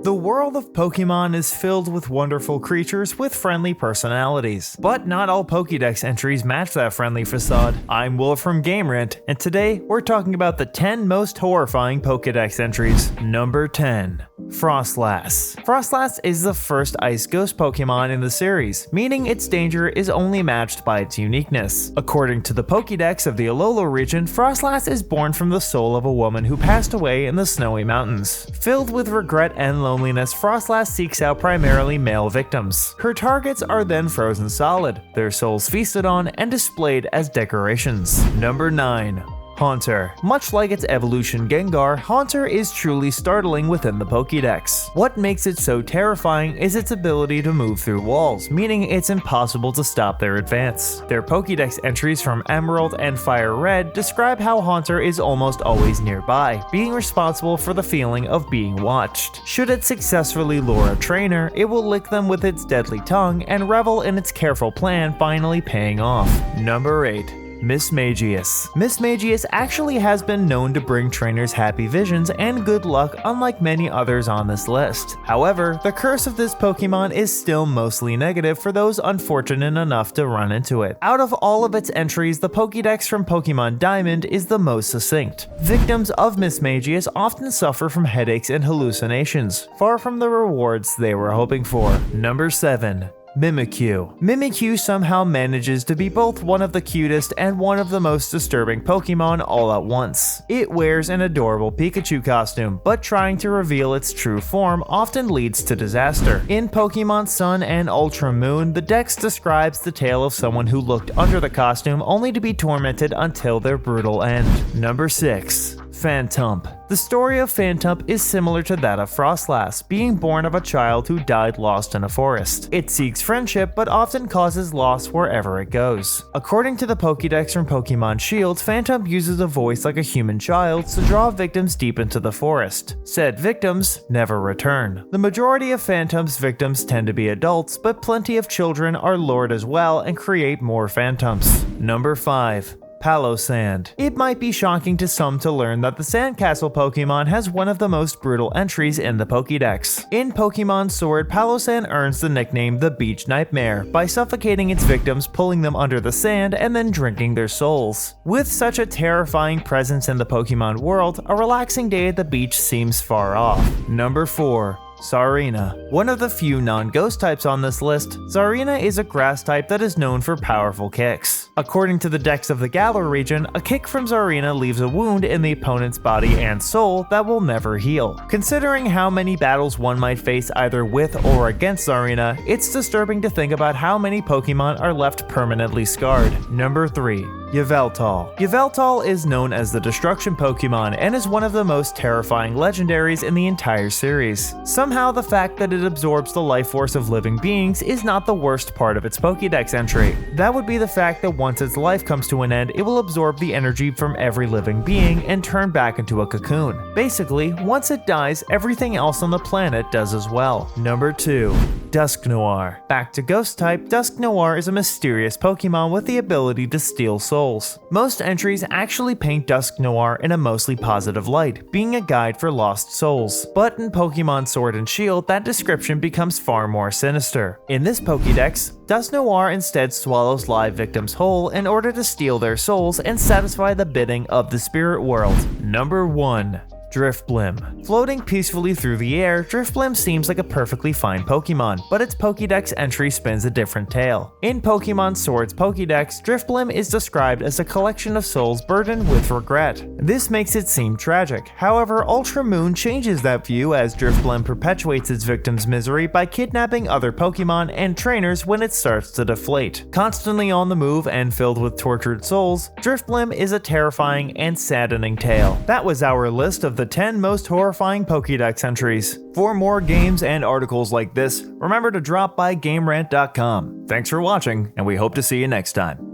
The world of Pokemon is filled with wonderful creatures with friendly personalities, but not all Pokédex entries match that friendly facade. I'm Will from Game Rant, and today we're talking about the 10 most horrifying Pokédex entries. Number 10. Frostlass. Frostlass is the first Ice Ghost Pokemon in the series, meaning its danger is only matched by its uniqueness. According to the Pokédex of the Alola region, Frostlass is born from the soul of a woman who passed away in the snowy mountains. Filled with regret and loneliness, Frostlass seeks out primarily male victims. Her targets are then frozen solid, their souls feasted on and displayed as decorations. Number 9. Haunter. Much like its evolution Gengar, Haunter is truly startling within the Pokédex. What makes it so terrifying is its ability to move through walls, meaning it's impossible to stop their advance. Their Pokédex entries from Emerald and Fire Red describe how Haunter is almost always nearby, being responsible for the feeling of being watched. Should it successfully lure a trainer, it will lick them with its deadly tongue and revel in its careful plan finally paying off. Number 8. Mismagius. Mismagius actually has been known to bring trainers happy visions and good luck, unlike many others on this list. However, the curse of this Pokemon is still mostly negative for those unfortunate enough to run into it. Out of all of its entries, the Pokédex from Pokemon Diamond is the most succinct. Victims of Mismagius often suffer from headaches and hallucinations, far from the rewards they were hoping for. Number 7. Mimikyu. Mimikyu somehow manages to be both one of the cutest and one of the most disturbing Pokemon all at once. It wears an adorable Pikachu costume, but trying to reveal its true form often leads to disaster. In Pokemon Sun and Ultra Moon, the Dex describes the tale of someone who looked under the costume only to be tormented until their brutal end. Number 6. Phantump. The story of Phantump is similar to that of Frostlass, being born of a child who died lost in a forest. It seeks friendship, but often causes loss wherever it goes. According to the Pokédex from Pokemon Shield, Phantump uses a voice like a human child to draw victims deep into the forest. Said victims never return. The majority of Phantump's victims tend to be adults, but plenty of children are lured as well and create more Phantumps. Number 5. Palossand. It might be shocking to some to learn that the Sandcastle Pokemon has one of the most brutal entries in the Pokédex. In Pokemon Sword, Palossand earns the nickname the Beach Nightmare by suffocating its victims, pulling them under the sand, and then drinking their souls. With such a terrifying presence in the Pokemon world, a relaxing day at the beach seems far off. Number 4. Tsarina. One of the few non-ghost types on this list, Tsarina is a grass type that is known for powerful kicks. According to the Dex of the Galar region, a kick from Tsarina leaves a wound in the opponent's body and soul that will never heal. Considering how many battles one might face either with or against Tsarina, it's disturbing to think about how many Pokemon are left permanently scarred. Number 3. Yveltal. Yveltal is known as the Destruction Pokemon and is one of the most terrifying legendaries in the entire series. Somehow the fact that it absorbs the life force of living beings is not the worst part of its Pokédex entry. That would be the fact that once its life comes to an end, it will absorb the energy from every living being and turn back into a cocoon. Basically, once it dies, everything else on the planet does as well. Number 2. Dusknoir. Back to ghost type, Dusknoir is a mysterious Pokemon with the ability to steal souls. Most entries actually paint Dusknoir in a mostly positive light, being a guide for lost souls. But in Pokemon Sword and Shield, that description becomes far more sinister. In this Pokédex, Dusknoir instead swallows live victims whole in order to steal their souls and satisfy the bidding of the spirit world. Number 1. Drifblim. Floating peacefully through the air, Drifblim seems like a perfectly fine Pokemon, but its Pokédex entry spins a different tale. In Pokemon Sword's Pokédex, Drifblim is described as a collection of souls burdened with regret. This makes it seem tragic. However, Ultra Moon changes that view as Drifblim perpetuates its victims' misery by kidnapping other Pokemon and trainers when it starts to deflate. Constantly on the move and filled with tortured souls, Drifblim is a terrifying and saddening tale. That was our list of the 10 most horrifying Pokédex entries. For more games and articles like this, remember to drop by GameRant.com. Thanks for watching, and we hope to see you next time.